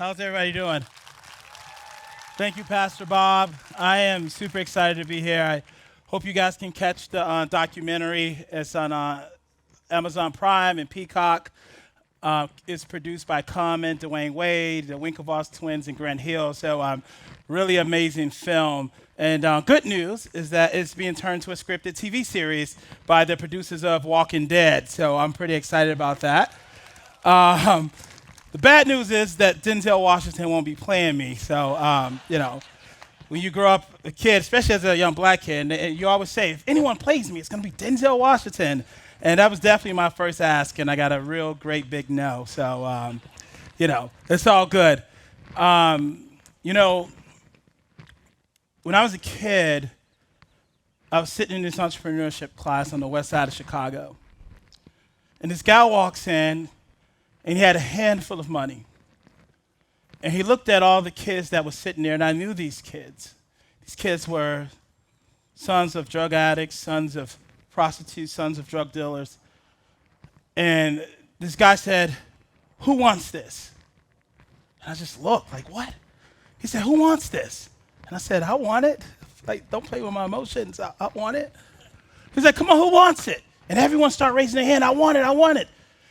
How's everybody doing? Thank you, Pastor Bob. I am super excited to be here. I hope you guys can catch the documentary. It's on Amazon Prime and Peacock. It's produced by Common, Dwayne Wade, the Winklevoss twins, and Grant Hill. So really amazing film. And good news is that it's being turned to a scripted TV series by the producers of Walking Dead. So I'm pretty excited about that. The bad news is that Denzel Washington won't be playing me. So, when you grow up a kid, especially as a young black kid, and you always say, if anyone plays me, it's going to be Denzel Washington. And that was definitely my first ask, and I got a real great big no. So, it's all good. When I was a kid, I was sitting in this entrepreneurship class on the west side of Chicago. And this guy walks in, and he had a handful of money. And he looked at all the kids that were sitting there, and I knew these kids. These kids were sons of drug addicts, sons of prostitutes, sons of drug dealers. And this guy said, "Who wants this?" And I just looked like, what? He said, "Who wants this?" And I said, "I want it." Like, don't play with my emotions. I want it. He said, "Come on, who wants it?" And everyone started raising their hand. "I want it, I want it."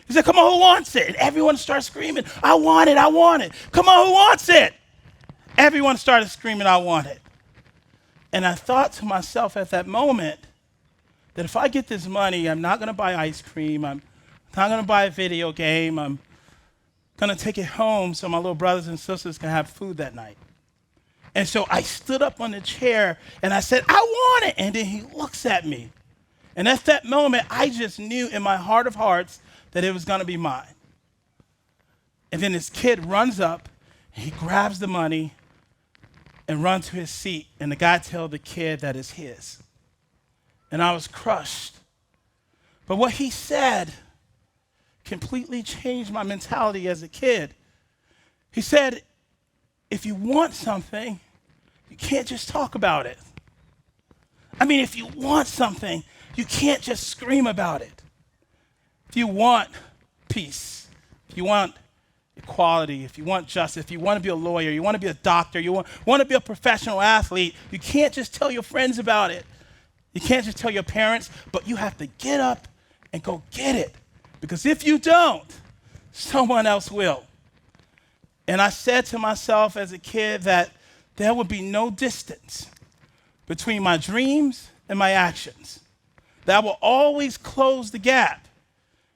He said, "Come on, who wants it?" And everyone started screaming, "I want it, I want it." "Come on, who wants it?" Everyone started screaming, "I want it." And I thought to myself at that moment that if I get this money, I'm not going to buy ice cream. I'm not going to buy a video game. I'm going to take it home so my little brothers and sisters can have food that night. And so I stood up on the chair and I said, "I want it." And then he looks at me. And at that moment, I just knew in my heart of hearts that it was going to be mine. And then this kid runs up, and he grabs the money and runs to his seat, and the guy tells the kid that it's his. And I was crushed. But what he said completely changed my mentality as a kid. He said, if you want something, you can't just talk about it. I mean, if you want something, you can't just scream about it. If you want peace, if you want equality, if you want justice, if you want to be a lawyer, you want to be a doctor, you want to be a professional athlete, you can't just tell your friends about it. You can't just tell your parents, but you have to get up and go get it. Because if you don't, someone else will. And I said to myself as a kid that there would be no distance between my dreams and my actions. That I will always close the gap.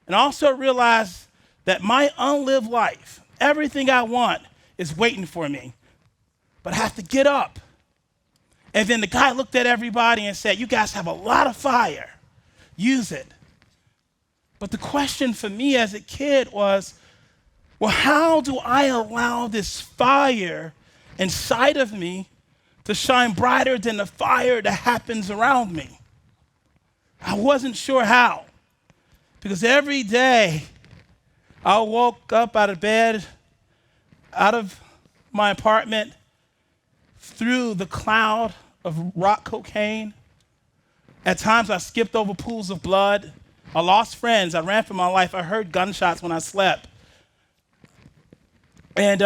And also realize that my unlived life, everything I want, is waiting for me. But I have to get up. And then the guy looked at everybody and said, "You guys have a lot of fire. Use it." But the question for me as a kid was, well, how do I allow this fire inside of me to shine brighter than the fire that happens around me? I wasn't sure how. Because every day I woke up out of bed, out of my apartment, through the cloud of rock cocaine. At times I skipped over pools of blood. I lost friends. I ran for my life. I heard gunshots when I slept. And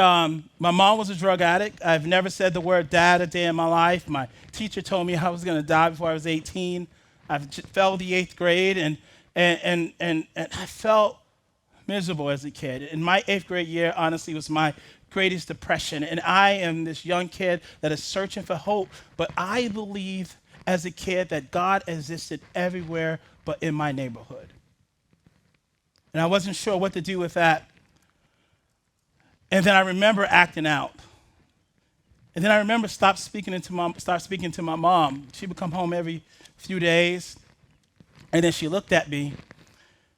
my mom was a drug addict. I've never said the word dad a day in my life. My teacher told me I was going to die before I was 18. I failed the 8th grade, and I felt miserable as a kid. And my 8th grade year, honestly, was my greatest depression. And I am this young kid that is searching for hope. But I believed as a kid that God existed everywhere but in my neighborhood. And I wasn't sure what to do with that. And then I remember acting out. And then I remember start speaking to my mom. She would come home every few days. And then she looked at me.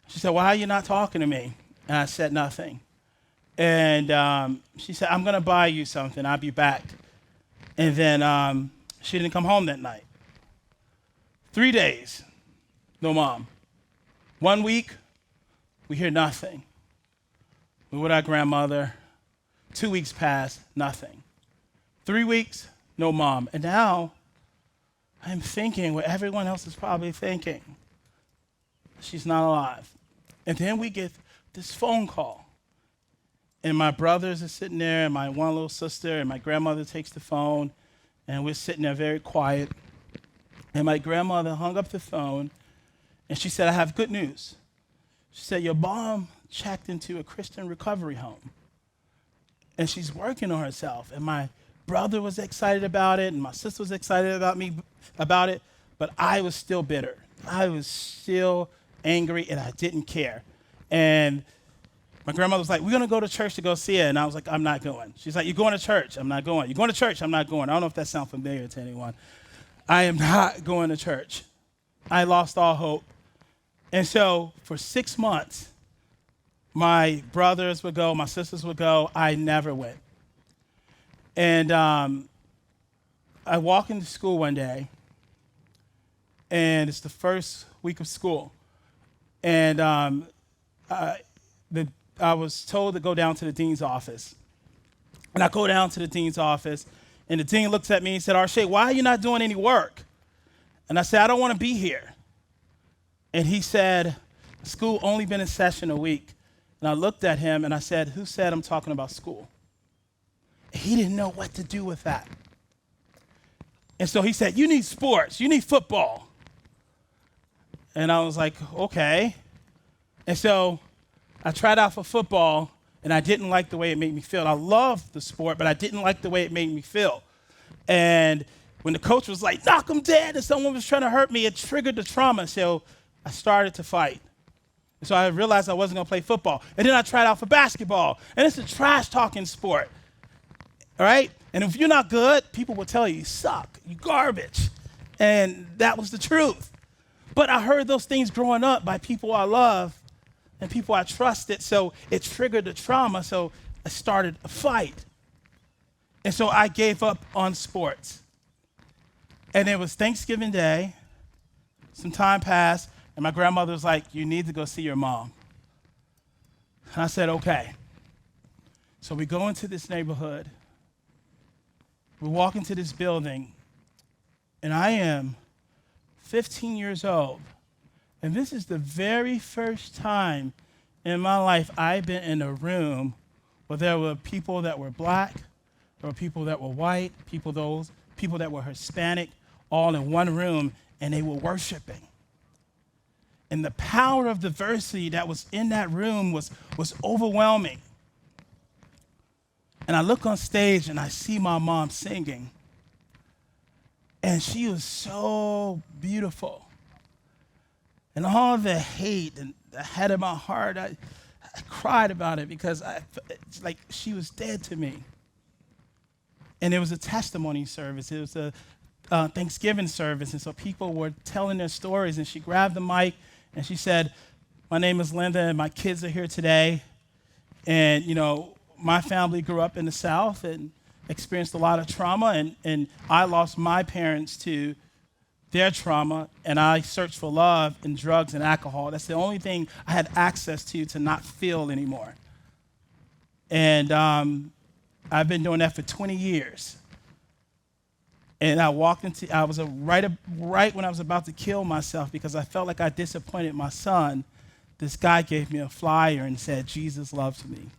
She said, "Why are you not talking to me?" And I said nothing. And she said, "I'm going to buy you something. I'll be back." And then she didn't come home that night. 3 days, no mom. 1 week, we hear nothing. We're with our grandmother. 2 weeks passed, nothing. 3 weeks, no mom. And now I'm thinking what everyone else is probably thinking. She's not alive. And then we get this phone call. And my brothers are sitting there, and my one little sister, and my grandmother takes the phone, and we're sitting there very quiet. And my grandmother hung up the phone, and she said, I have good news. She said, your mom checked into a Christian recovery home, and she's working on herself. And my brother was excited about it, and my sister was excited about it, but I was still bitter. I was still angry, and I didn't care. And my grandmother was like, we're going to go to church to go see it. And I was like, I'm not going. She's like, you're going to church? I'm not going. You're going to church? I'm not going. I don't know if that sounds familiar to anyone. I am not going to church. I lost all hope. And so for 6 months, my brothers would go, my sisters would go. I never went. And I walk into school one day, and it's the first week of school. And I was told to go down to the dean's office. And I go down to the dean's office, and the dean looks at me and said, Arshay, why are you not doing any work? And I said, I don't want to be here. And he said, school only been in session a week. And I looked at him, and I said, who said I'm talking about school? He didn't know what to do with that. And so he said, you need sports. You need football. And I was like, okay. And so I tried out for football, and I didn't like the way it made me feel. I loved the sport, but I didn't like the way it made me feel. And when the coach was like, knock him dead, and someone was trying to hurt me, it triggered the trauma. So I started to fight. And so I realized I wasn't going to play football. And then I tried out for basketball. And it's a trash-talking sport, all right? And if you're not good, people will tell you suck, you garbage. And that was the truth. But I heard those things growing up by people I love and people I trusted, so it triggered the trauma, so I started a fight. And so I gave up on sports. And it was Thanksgiving Day. Some time passed, and my grandmother was like, you need to go see your mom. And I said, okay. So we go into this neighborhood. We walk into this building, and I am 15 years old. And this is the very first time in my life I've been in a room where there were people that were black, there were people that were white, people that were Hispanic, all in one room, and they were worshiping. And the power of diversity that was in that room was overwhelming. And I look on stage and I see my mom singing. And she was so beautiful. And all the hate and I had in my heart, I cried about it because it's like she was dead to me. And it was a testimony service. It was a Thanksgiving service. And so people were telling their stories. And she grabbed the mic and she said, my name is Linda and my kids are here today. And, you know, my family grew up in the South and experienced a lot of trauma. And I lost my parents to their trauma, and I searched for love in drugs and alcohol. That's the only thing I had access to not feel anymore. And I've been doing that for 20 years. And I was right when I was about to kill myself because I felt like I disappointed my son. This guy gave me a flyer and said, Jesus loves me.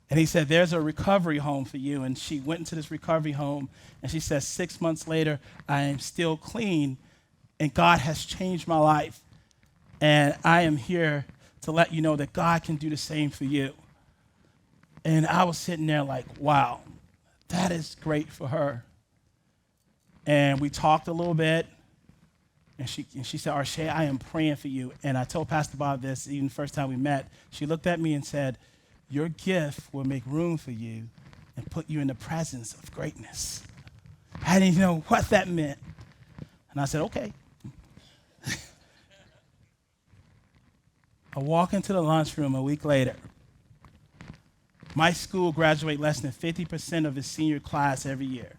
And he said, there's a recovery home for you. And she went into this recovery home, and she said, 6 months later, I am still clean, and God has changed my life. And I am here to let you know that God can do the same for you. And I was sitting there like, wow, that is great for her. And we talked a little bit, and she said, Arshay, I am praying for you. And I told Pastor Bob this even the first time we met. She looked at me and said, your gift will make room for you and put you in the presence of greatness. I didn't know what that meant. And I said, okay. I walk into the lunchroom a week later. My school graduates less than 50% of its senior class every year.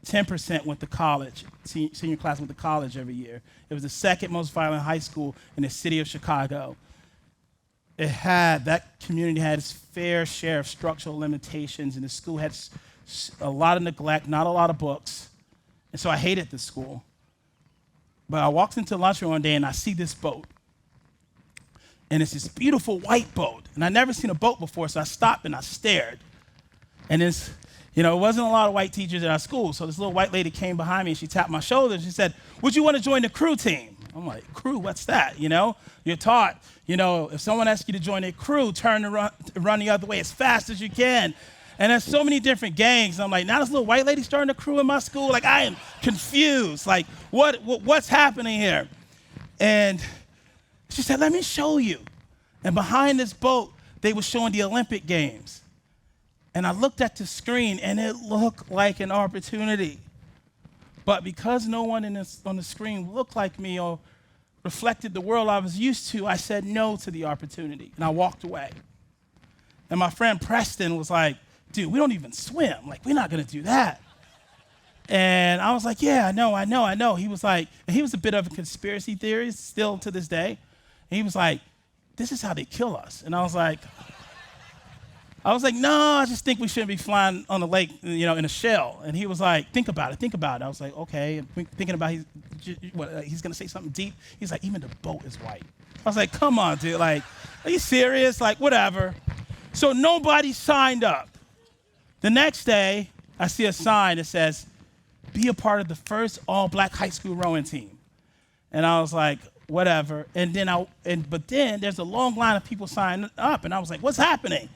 10% went to college. Senior class went to college every year. It was the second most violent high school in the city of Chicago. That community had its fair share of structural limitations, and the school had a lot of neglect, not a lot of books. And so I hated the school. But I walked into lunchroom one day, and I see this boat. And it's this beautiful white boat. And I'd never seen a boat before, so I stopped and I stared. And it's, it wasn't a lot of white teachers at our school. So this little white lady came behind me and she tapped my shoulder and she said, would you want to join the crew team? I'm like, crew, what's that? You're taught, if someone asks you to join a crew, turn and run the other way as fast as you can. And there's so many different gangs. I'm like, now this little white lady starting a crew in my school? Like, I am confused. Like, what's happening here? And she said, let me show you. And behind this boat, they were showing the Olympic Games. And I looked at the screen, and it looked like an opportunity. But because no one on the screen looked like me or reflected the world I was used to, I said no to the opportunity, and I walked away. And my friend Preston was like, dude, we don't even swim. Like, we're not going to do that. And I was like, yeah, I know. He was like, and he was a bit of a conspiracy theorist still to this day. And he was like, this is how they kill us. And I was like, no, I just think we shouldn't be flying on the lake, in a shell. And he was like, think about it. I was like, okay. And thinking about he's going to say something deep. He's like, even the boat is white. I was like, come on, dude. Like, are you serious? Like, whatever. So nobody signed up. The next day, I see a sign that says, be a part of the first all-black high school rowing team. And I was like, whatever. But then there's a long line of people signing up. And I was like, what's happening?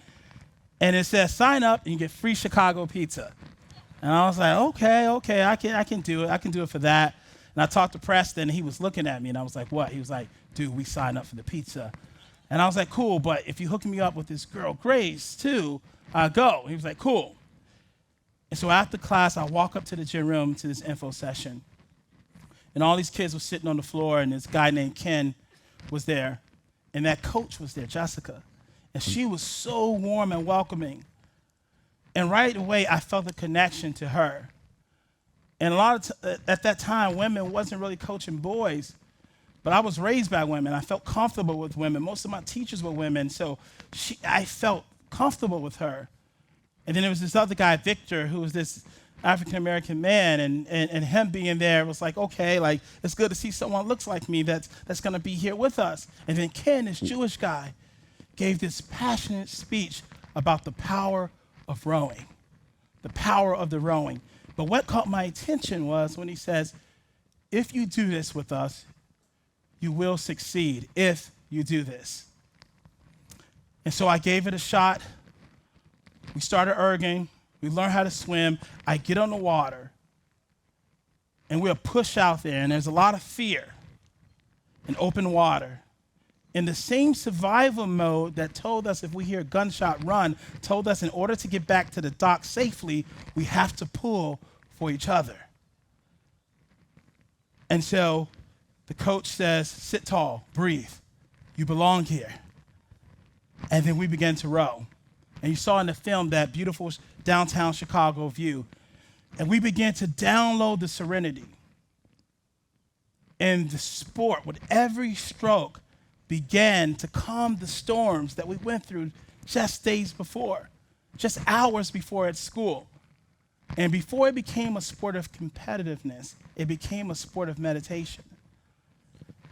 And it says, sign up and you get free Chicago pizza. And I was like, okay, I can do it. I can do it for that. And I talked to Preston, and he was looking at me, and I was like, what? He was like, dude, we signed up for the pizza. And I was like, cool, but if you hook me up with this girl, Grace, too, I'll go. He was like, cool. And so after class, I walk up to the gym room to this info session. And all these kids were sitting on the floor, and this guy named Ken was there. And that coach was there, Jessica. And she was so warm and welcoming. And right away, I felt a connection to her. And at that time, women wasn't really coaching boys. But I was raised by women. I felt comfortable with women. Most of my teachers were women, so I felt comfortable with her. And then there was this other guy, Victor, who was this African-American man, and him being there was like, okay, like, it's good to see someone who looks like me that's going to be here with us. And then Ken, this Jewish guy, gave this passionate speech about the power of rowing, the power of the rowing. But what caught my attention was when he says, if you do this with us, you will succeed if you do this. And so I gave it a shot. We started erging. We learned how to swim. I get on the water, and we're pushed out there, and there's a lot of fear in open water. In the same survival mode that told us if we hear a gunshot, run, told us in order to get back to the dock safely, we have to pull for each other. And so the coach says, sit tall, breathe. You belong here. And then we began to row. And you saw in the film that beautiful downtown Chicago view. And we began to download the serenity. And the sport, with every stroke, began to calm the storms that we went through just days before, just hours before at school. And before it became a sport of competitiveness, it became a sport of meditation.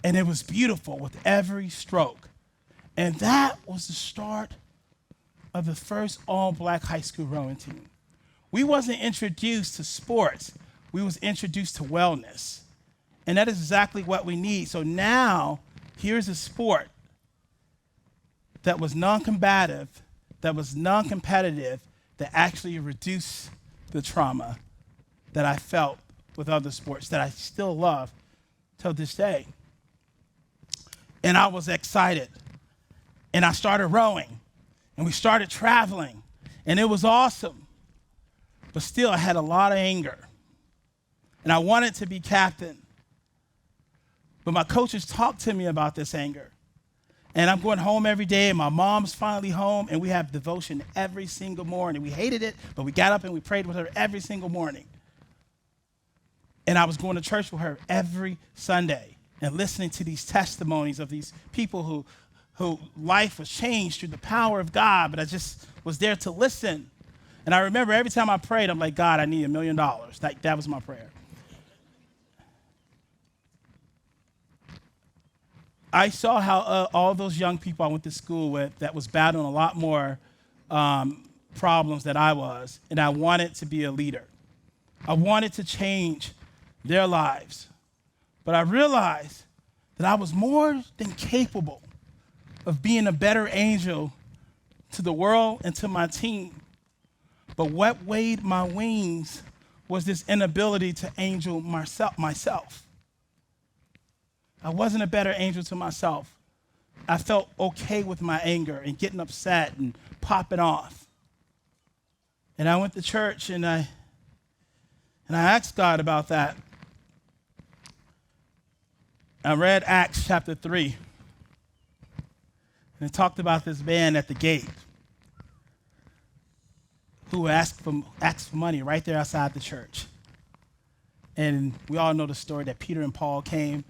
And it was beautiful with every stroke. And that was the start of the first all-black high school rowing team. We wasn't introduced to sports. We was introduced to wellness. And that is exactly what we need. So now, here's a sport that was non-combative, that was non-competitive, that actually reduced the trauma that I felt with other sports that I still love till this day. And I was excited. And I started rowing. And we started traveling. And it was awesome. But still, I had a lot of anger. And I wanted to be captain. But my coaches talked to me about this anger. And I'm going home every day, and my mom's finally home, and we have devotion every single morning. We hated it, but we got up and we prayed with her every single morning. And I was going to church with her every Sunday and listening to these testimonies of these people who life was changed through the power of God, but I just was there to listen. And I remember every time I prayed, I'm like, God, I need $1 million. That was my prayer. I saw how all those young people I went to school with that was battling a lot more problems than I was, and I wanted to be a leader. I wanted to change their lives. But I realized that I was more than capable of being a better angel to the world and to my team. But what weighed my wings was this inability to angel myself. I wasn't a better angel to myself. I felt okay with my anger and getting upset and popping off. And I went to church and I asked God about that. I read Acts chapter 3. And it talked about this man at the gate who asked for money right there outside the church. And we all know the story that Peter and Paul came.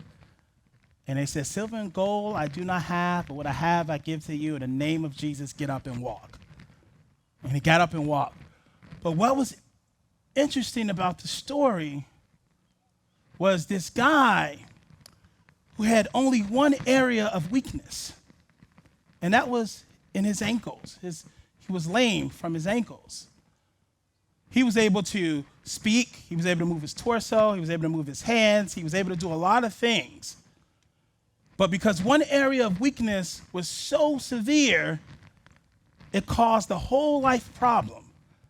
And they said, silver and gold I do not have, but what I have I give to you. In the name of Jesus, get up and walk. And he got up and walked. But what was interesting about the story was this guy who had only one area of weakness, and that was in his ankles. He was lame from his ankles. He was able to speak. He was able to move his torso. He was able to move his hands. He was able to do a lot of things. But because one area of weakness was so severe, it caused a whole life problem.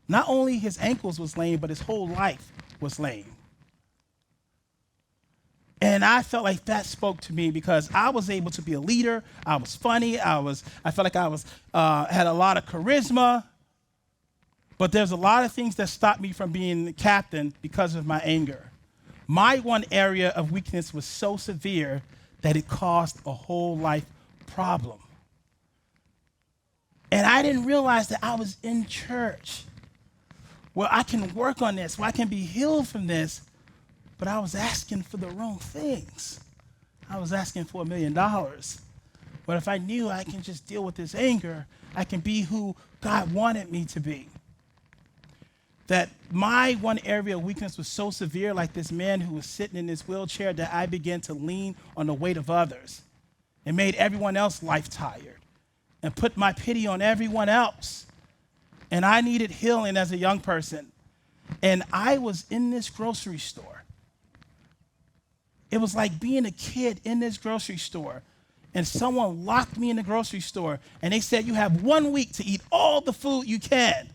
Not only his ankles was lame, but his whole life was lame. And I felt like that spoke to me because I was able to be a leader. I was funny. I felt like I had a lot of charisma. But there's a lot of things that stopped me from being the captain because of my anger. My one area of weakness was so severe that it caused a whole life problem. And I didn't realize that I was in church where I can work on this, where I can be healed from this, but I was asking for the wrong things. I was asking for $1 million. But if I knew I can just deal with this anger, I can be who God wanted me to be. That my one area of weakness was so severe, like this man who was sitting in this wheelchair, that I began to lean on the weight of others and made everyone else life tired and put my pity on everyone else. And I needed healing as a young person. And I was in this grocery store. It was like being a kid in this grocery store. And someone locked me in the grocery store. And they said, you have 1 week to eat all the food you can.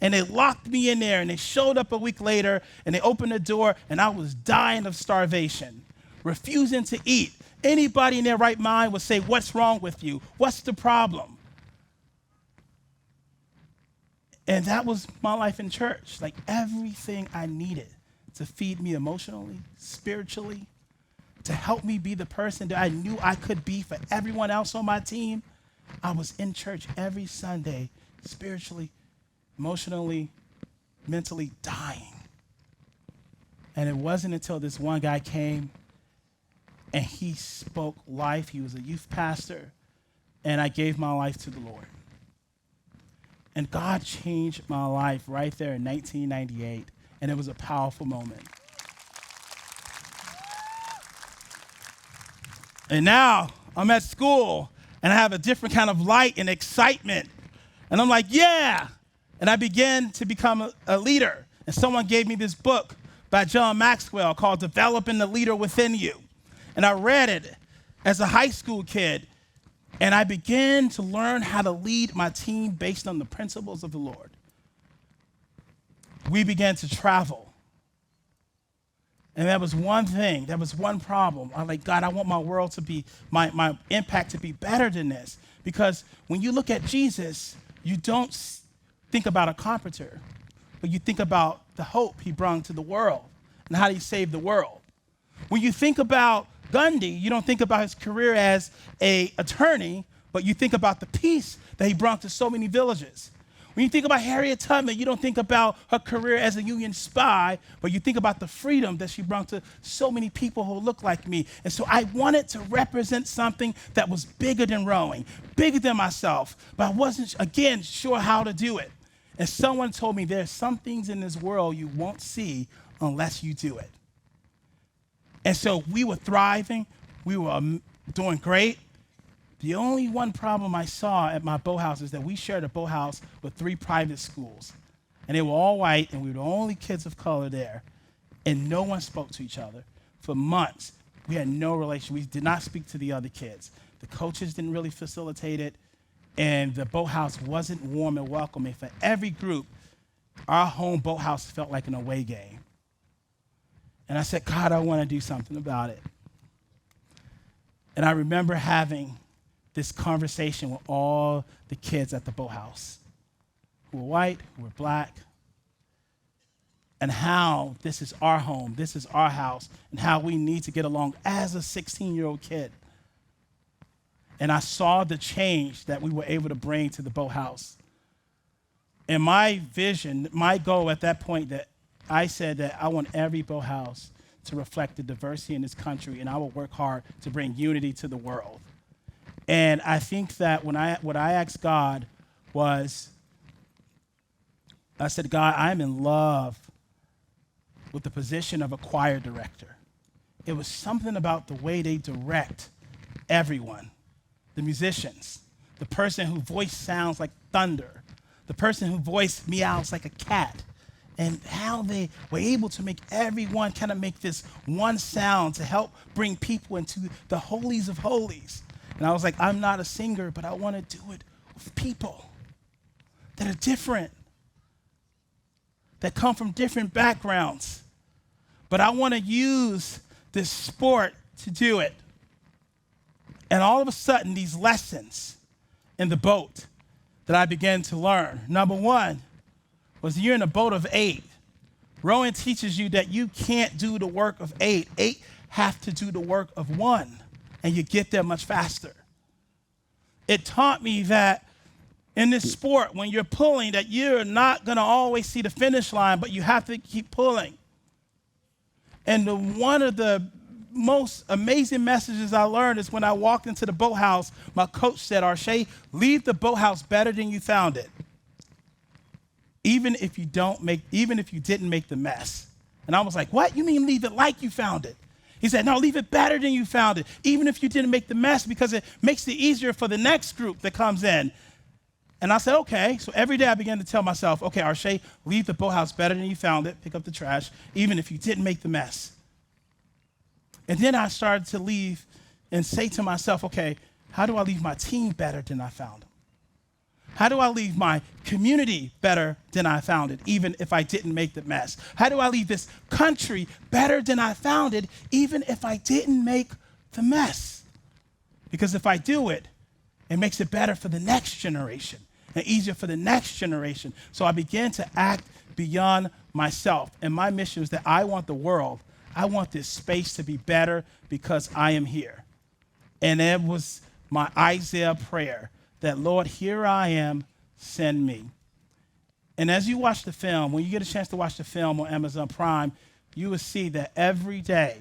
And they locked me in there. And they showed up a week later. And they opened the door. And I was dying of starvation, refusing to eat. Anybody in their right mind would say, what's wrong with you? What's the problem? And that was my life in church. Like everything I needed to feed me emotionally, spiritually, to help me be the person that I knew I could be for everyone else on my team. I was in church every Sunday, spiritually, emotionally, mentally dying. And it wasn't until this one guy came and he spoke life. He was a youth pastor, and I gave my life to the Lord. And God changed my life right there in 1998, and it was a powerful moment. And now I'm at school, and I have a different kind of light and excitement. And I'm like, yeah. And I began to become a leader. And someone gave me this book by John Maxwell called Developing the Leader Within You. And I read it as a high school kid. And I began to learn how to lead my team based on the principles of the Lord. We began to travel. And that was one thing, that was one problem. I'm like, God, I want my world to be, my impact to be better than this. Because when you look at Jesus, you don't think about a carpenter, but you think about the hope he brought to the world and how he saved the world. When you think about Gandhi, you don't think about his career as an attorney, but you think about the peace that he brought to so many villages. When you think about Harriet Tubman, you don't think about her career as a Union spy, but you think about the freedom that she brought to so many people who look like me. And so I wanted to represent something that was bigger than rowing, bigger than myself, but I wasn't, again, sure how to do it. And someone told me there's some things in this world you won't see unless you do it. And so we were thriving. We were doing great. The only one problem I saw at my boathouse is that we shared a boathouse with 3 private schools. And they were all white, and we were the only kids of color there. And no one spoke to each other. For months, we had no relation. We did not speak to the other kids. The coaches didn't really facilitate it, and the boathouse wasn't warm and welcoming. For every group, our home boathouse felt like an away game. And I said, God, I want to do something about it. And I remember having this conversation with all the kids at the boathouse, who were white, who were black, and how this is our home, this is our house, and how we need to get along as a 16-year-old kid. And I saw the change that we were able to bring to the boathouse. And my vision, my goal at that point, that I said that I want every boathouse to reflect the diversity in this country, and I will work hard to bring unity to the world. And I think that what I asked God was, I said, God, I'm in love with the position of a choir director. It was something about the way they direct everyone, the musicians, the person whose voice sounds like thunder, the person whose voice meows like a cat, and how they were able to make everyone kind of make this one sound to help bring people into the holies of holies. And I was like, I'm not a singer, but I want to do it with people that are different, that come from different backgrounds. But I want to use this sport to do it. And all of a sudden, these lessons in the boat that I began to learn. Number one was you're in a boat of 8. Rowing teaches you that you can't do the work of 8. 8 have to do the work of 1, and you get there much faster. It taught me that in this sport, when you're pulling, that you're not going to always see the finish line, but you have to keep pulling. And one of the most amazing messages I learned is when I walked into the boathouse, my coach said, Arshay, leave the boathouse better than you found it, even if you didn't make the mess. And I was like, what? You mean leave it like you found it? He said, no, leave it better than you found it, even if you didn't make the mess, because it makes it easier for the next group that comes in. And I said, okay. So every day I began to tell myself, okay, Arshay, leave the boathouse better than you found it, pick up the trash, even if you didn't make the mess. And then I started to leave and say to myself, okay, how do I leave my team better than I found them? How do I leave my community better than I found it, even if I didn't make the mess? How do I leave this country better than I found it, even if I didn't make the mess? Because if I do it, it makes it better for the next generation and easier for the next generation. So I began to act beyond myself. And my mission is that I want this space to be better because I am here. And it was my Isaiah prayer that, Lord, here I am, send me. And as you watch the film, when you get a chance to watch the film on Amazon Prime, you will see that every day,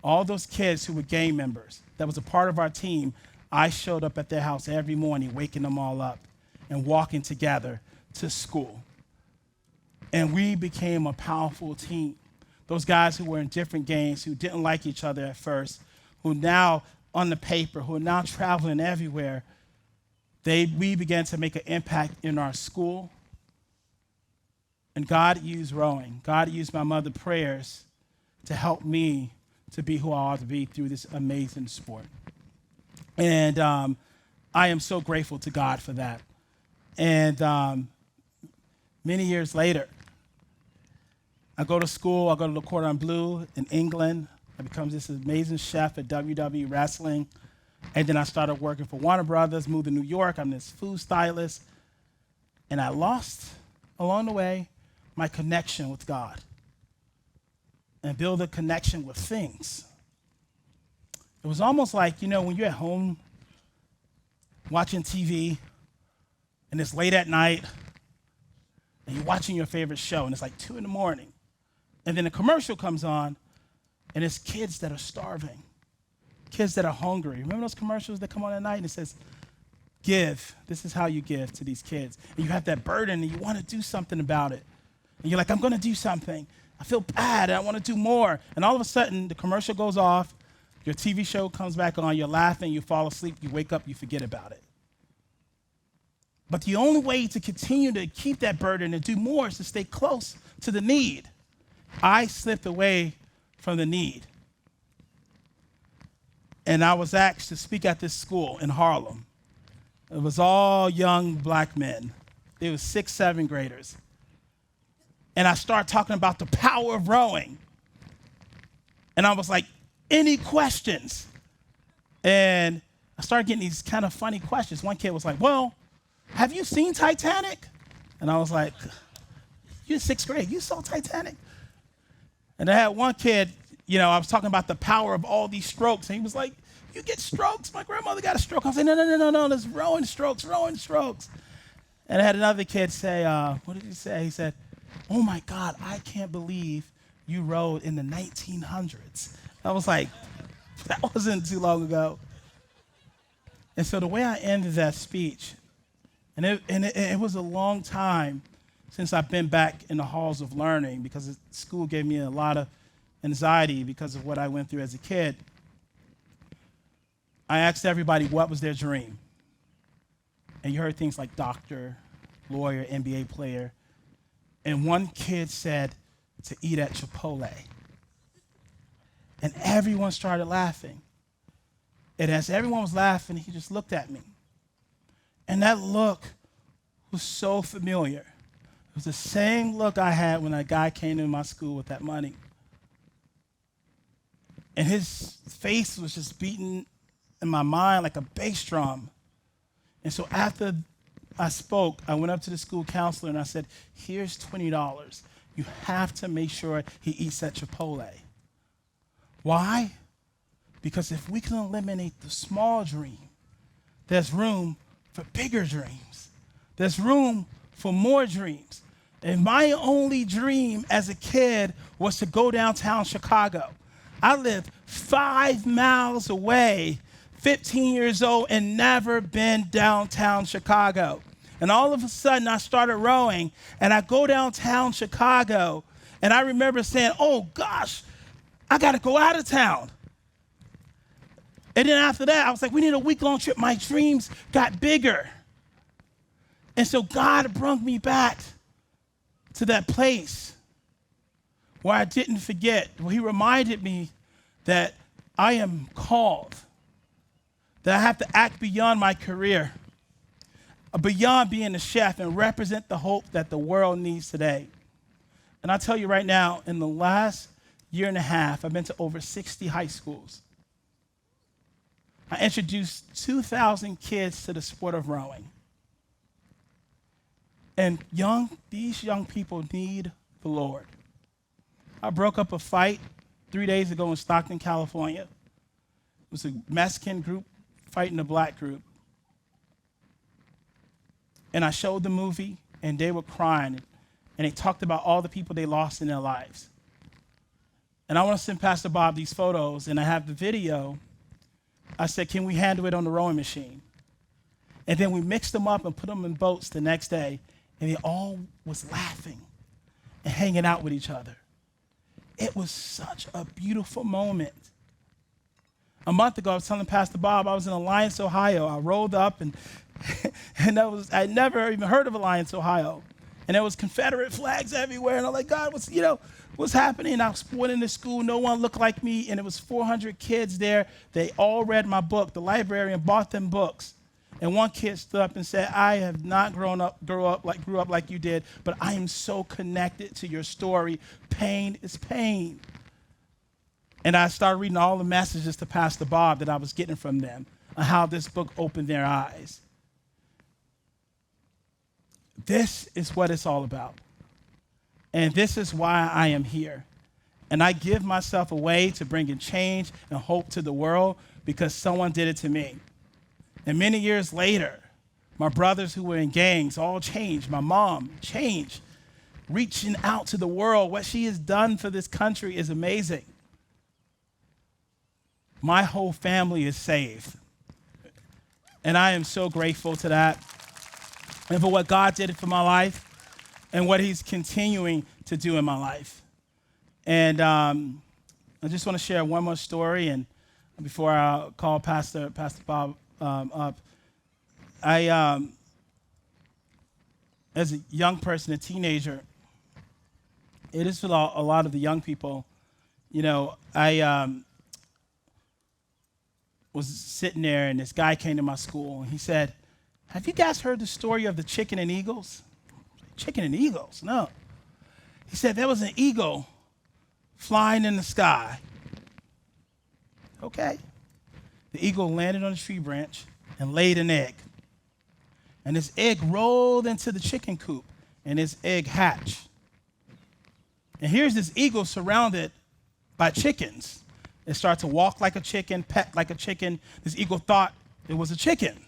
all those kids who were gang members, that was a part of our team, I showed up at their house every morning, waking them all up and walking together to school. And we became a powerful team. Those guys who were in different gangs, who didn't like each other at first, who now on the paper, who are now traveling everywhere, we began to make an impact in our school. And God used rowing. God used my mother's prayers to help me to be who I ought to be through this amazing sport. And I am so grateful to God for that. And many years later, I go to school, I go to Le Cordon Bleu in England. I become this amazing chef at WWE Wrestling. And then I started working for Warner Brothers, moved to New York. I'm this food stylist. And I lost, along the way, my connection with God and build a connection with things. It was almost like, when you're at home watching TV and it's late at night and you're watching your favorite show and it's like 2 a.m. and then a commercial comes on and it's kids that are starving. Kids that are hungry. Remember those commercials that come on at night and it says, give. This is how you give to these kids. And you have that burden and you want to do something about it. And you're like, I'm going to do something. I feel bad and I want to do more. And all of a sudden, the commercial goes off. Your TV show comes back on, you're laughing, you fall asleep, you wake up, you forget about it. But the only way to continue to keep that burden and do more is to stay close to the need. I slipped away from the need. And I was asked to speak at this school in Harlem. It was all young black men. They were 6th, 7th graders. And I started talking about the power of rowing. And I was like, any questions? And I started getting these kind of funny questions. One kid was like, well, have you seen Titanic? And I was like, you're 6th grade, you saw Titanic? And I had one kid, I was talking about the power of all these strokes. And he was like, you get strokes? My grandmother got a stroke. I was like, no, there's rowing strokes. And I had another kid say, what did he say? He said, oh my God, I can't believe you rowed in the 1900s. I was like, that wasn't too long ago. And so the way I ended that speech, and it was a long time since I've been back in the halls of learning, because school gave me a lot of anxiety because of what I went through as a kid. I asked everybody what was their dream. And you heard things like doctor, lawyer, NBA player. And one kid said to eat at Chipotle. And everyone started laughing. And as everyone was laughing, he just looked at me. And that look was so familiar. It was the same look I had when a guy came to my school with that money. And his face was just beating in my mind like a bass drum. And so after I spoke, I went up to the school counselor and I said, here's $20. You have to make sure he eats at Chipotle. Why? Because if we can eliminate the small dream, there's room for bigger dreams. There's room for more dreams. And my only dream as a kid was to go downtown Chicago. I lived 5 miles away, 15 years old, and never been downtown Chicago. And all of a sudden, I started rowing, and I go downtown Chicago, and I remember saying, oh, gosh, I got to go out of town. And then after that, I was like, we need a week-long trip. My dreams got bigger. And so God brought me back to that place where I didn't forget, where he reminded me that I am called, that I have to act beyond my career, beyond being a chef, and represent the hope that the world needs today. And I tell you right now, in the last year and a half, I've been to over 60 high schools. I introduced 2,000 kids to the sport of rowing. And these young people need the Lord. I broke up a fight 3 days ago in Stockton, California. It was a Mexican group fighting a black group. And I showed the movie, and they were crying, and they talked about all the people they lost in their lives. And I want to send Pastor Bob these photos, and I have the video. I said, can we handle it on the rowing machine? And then we mixed them up and put them in boats the next day, and they all was laughing and hanging out with each other. It was such a beautiful moment. A month ago, I was telling Pastor Bob I was in Alliance, Ohio. I rolled up, and I'd never even heard of Alliance, Ohio. And there was Confederate flags everywhere, and I'm like, God, what's happening? I was born in this school, no one looked like me, and it was 400 kids there. They all read my book. The librarian bought them books. And one kid stood up and said, I have not grew up like you did, but I am so connected to your story. Pain is pain. And I started reading all the messages to Pastor Bob that I was getting from them on how this book opened their eyes. This is what it's all about. And this is why I am here. And I give myself away to bringing change and hope to the world because someone did it to me. And many years later, my brothers who were in gangs all changed. My mom changed. Reaching out to the world, what she has done for this country is amazing. My whole family is saved. And I am so grateful to that. And for what God did for my life and what he's continuing to do in my life. And I just want to share one more story, and before I call Pastor Bob up. I, as a young person, a teenager, it is for a lot of the young people. I was sitting there, and this guy came to my school, and he said, "Have you guys heard the story of the chicken and eagles?" Chicken and eagles? No. He said there was an eagle flying in the sky. Okay. The eagle landed on a tree branch and laid an egg. And this egg rolled into the chicken coop, and this egg hatched. And here's this eagle surrounded by chickens. It started to walk like a chicken, pet like a chicken. This eagle thought it was a chicken.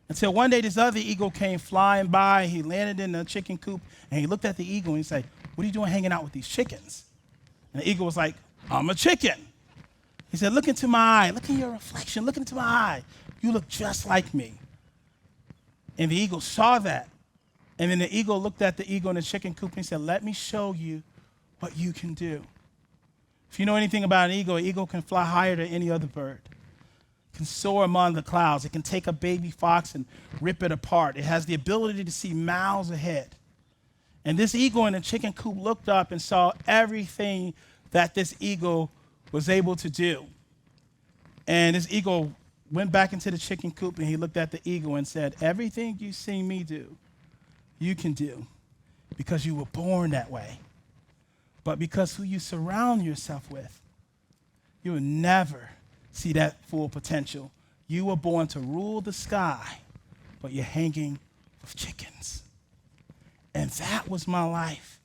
Until one day this other eagle came flying by. He landed in the chicken coop, and he looked at the eagle, and he said, "What are you doing hanging out with these chickens?" And the eagle was like, "I'm a chicken." He said, "Look into my eye. Look in your reflection. Look into my eye. You look just like me." And the eagle saw that. And then the eagle looked at the eagle in the chicken coop and said, "Let me show you what you can do." If you know anything about an eagle can fly higher than any other bird. It can soar among the clouds. It can take a baby fox and rip it apart. It has the ability to see miles ahead. And this eagle in the chicken coop looked up and saw everything that this eagle was able to do. And this eagle went back into the chicken coop, and he looked at the eagle and said, "Everything you've seen me do, you can do because you were born that way. But because who you surround yourself with, you will never see that full potential. You were born to rule the sky, but you're hanging with chickens." And that was my life.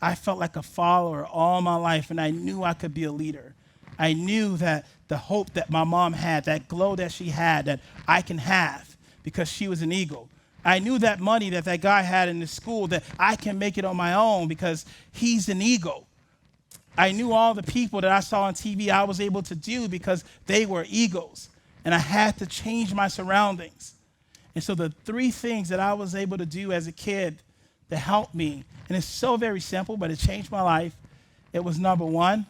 I felt like a follower all my life, and I knew I could be a leader. I knew that the hope that my mom had, that glow that she had, that I can have because she was an eagle. I knew that money that that guy had in the school, that I can make it on my own because he's an eagle. I knew all the people that I saw on TV I was able to do because they were eagles. And I had to change my surroundings. And so the three things that I was able to do as a kid that helped me, and it's so very simple, but it changed my life. It was number one,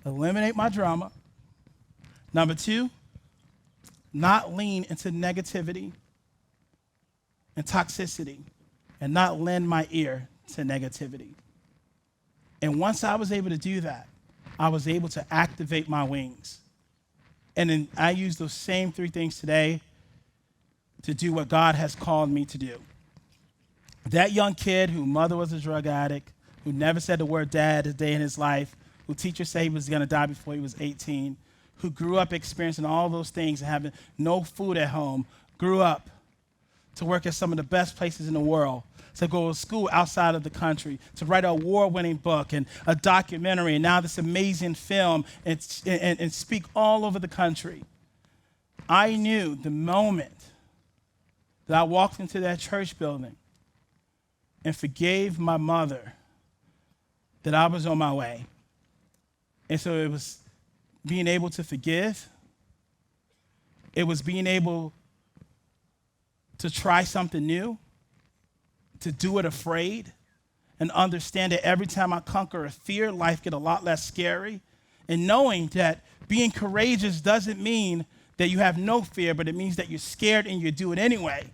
eliminate my drama. Number two, not lean into negativity and toxicity, and not lend my ear to negativity. And once I was able to do that, I was able to activate my wings. And then I use those same three things today to do what God has called me to do. That young kid whose mother was a drug addict, who never said the word dad a day in his life, who teachers say he was going to die before he was 18, who grew up experiencing all those things and having no food at home, grew up to work at some of the best places in the world, to go to school outside of the country, to write an award-winning book and a documentary, and now this amazing film, and speak all over the country. I knew the moment that I walked into that church building and forgave my mother that I was on my way. And so it was being able to forgive. It was being able to try something new, to do it afraid, and understand that every time I conquer a fear, life gets a lot less scary. And knowing that being courageous doesn't mean that you have no fear, but it means that you're scared and you do it anyway.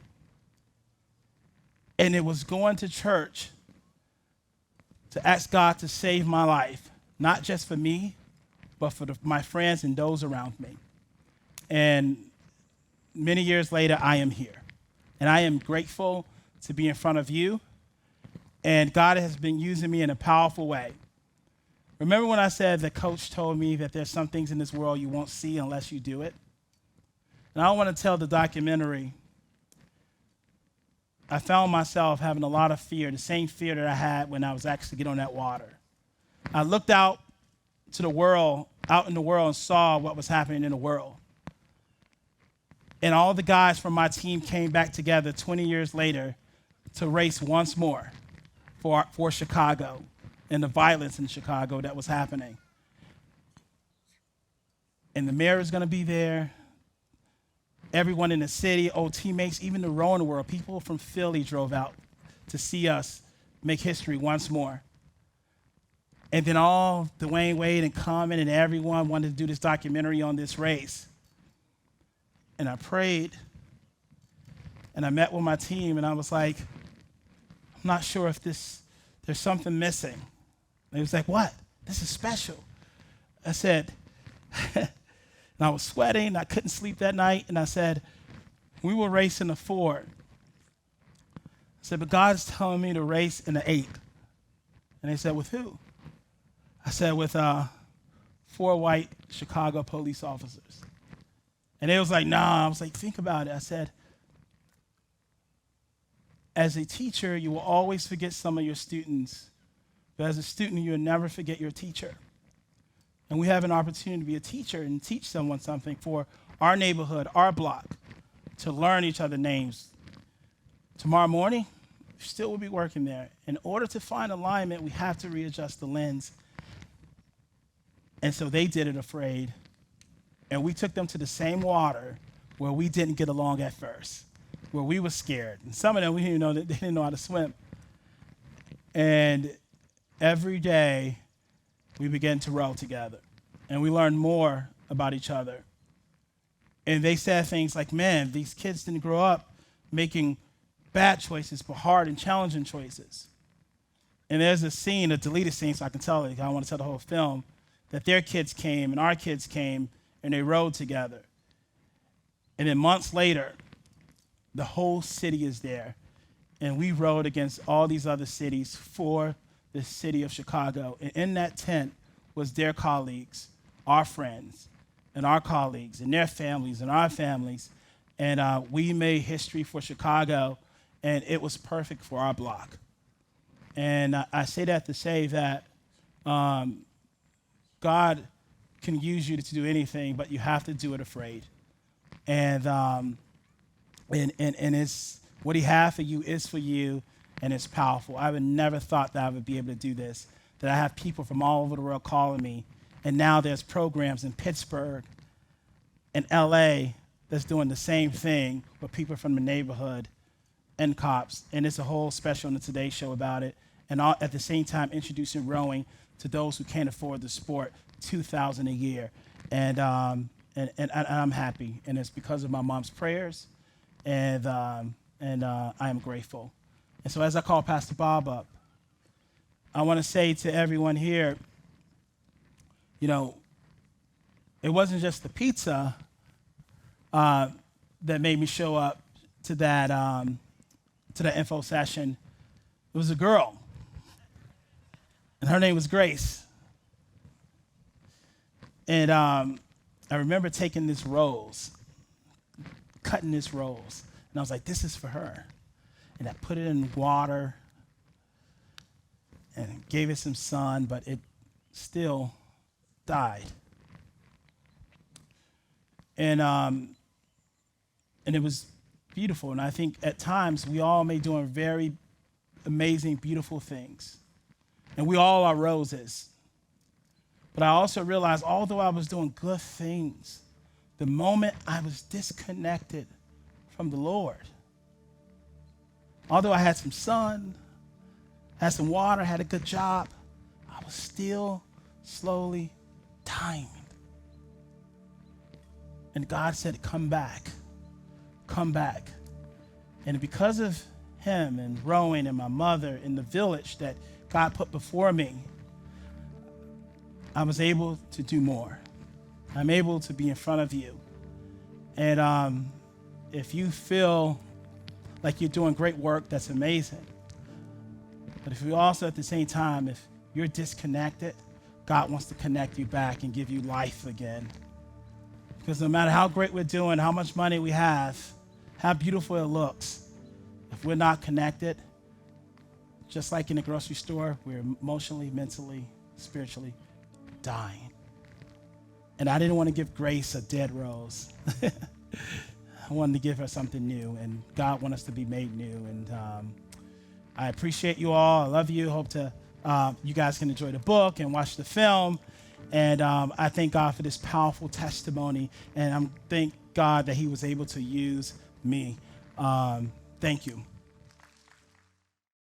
And it was going to church to ask God to save my life, not just for me, but for my friends and those around me. And many years later, I am here. And I am grateful to be in front of you. And God has been using me in a powerful way. Remember when I said the coach told me that there's some things in this world you won't see unless you do it? And I want to tell the documentary, I found myself having a lot of fear, the same fear that I had when I was actually getting on that water. I looked out in the world, and saw what was happening in the world. And all the guys from my team came back together 20 years later to race once more for Chicago and the violence in Chicago that was happening. And the mayor is going to be there. Everyone in the city, old teammates, even the rowing world, people from Philly drove out to see us make history once more. And then all Dwayne Wade and Common and everyone wanted to do this documentary on this race. And I prayed, and I met with my team, and I was like, I'm not sure if there's something missing. And he was like, what? This is special. I said, and I was sweating, I couldn't sleep that night, and I said, we were racing a 4. I said, but God's telling me to race in the 8. And they said, with who? I said, with 4 white Chicago police officers. And they was like, nah. I was like, think about it. I said, as a teacher, you will always forget some of your students. But as a student, you'll never forget your teacher. And we have an opportunity to be a teacher and teach someone something for our neighborhood, our block, to learn each other's names. Tomorrow morning, we still will be working there. In order to find alignment, we have to readjust the lens. And so they did it afraid. And we took them to the same water where we didn't get along at first, where we were scared. And some of them, we didn't know that they didn't know how to swim. And every day, we began to row together. And we learned more about each other. And they said things like, man, these kids didn't grow up making bad choices, but hard and challenging choices. And there's a scene, a deleted scene, so I can tell it. I don't want to tell the whole film, that their kids came and our kids came, and they rode together. And then months later, the whole city is there. And we rode against all these other cities for the city of Chicago. And in that tent was their colleagues, our friends, and our colleagues, and their families, and our families. And we made history for Chicago, and it was perfect for our block. And I say that to say that God can use you to do anything, but you have to do it afraid. And it's what he has for you is for you, and it's powerful. I would never thought that I would be able to do this, that I have people from all over the world calling me, and now there's programs in Pittsburgh and LA that's doing the same thing with people from the neighborhood and cops, and it's a whole special on the Today Show about it, and at the same time introducing rowing to those who can't afford the sport, $2,000 a year, and I'm happy, and it's because of my mom's prayers, and I am grateful. And so as I call Pastor Bob up, I want to say to everyone here, you know, it wasn't just the pizza that made me show up to that info session. It was a girl, and her name was Grace. And I remember taking this rose, cutting this rose, and I was like, this is for her. And I put it in water and gave it some sun, but it still died. And it was beautiful. And I think at times we all may do very amazing, beautiful things. And we all are roses. But I also realized, although I was doing good things, the moment I was disconnected from the Lord, although I had some sun, had some water, had a good job, I was still slowly dying. And God said, come back, come back. And because of him and rowing and my mother and the village that God put before me, I was able to do more. I'm able to be in front of you. And if you feel like you're doing great work, that's amazing. But if you also at the same time, if you're disconnected, God wants to connect you back and give you life again. Because no matter how great we're doing, how much money we have, how beautiful it looks, if we're not connected, just like in the grocery store, we're emotionally, mentally, spiritually dying. And I didn't want to give Grace a dead rose. I wanted to give her something new, and God wants us to be made new. And I appreciate you all. I love you. Hope to you guys can enjoy the book and watch the film. And I thank God for this powerful testimony, and I thank God that he was able to use me. Thank you.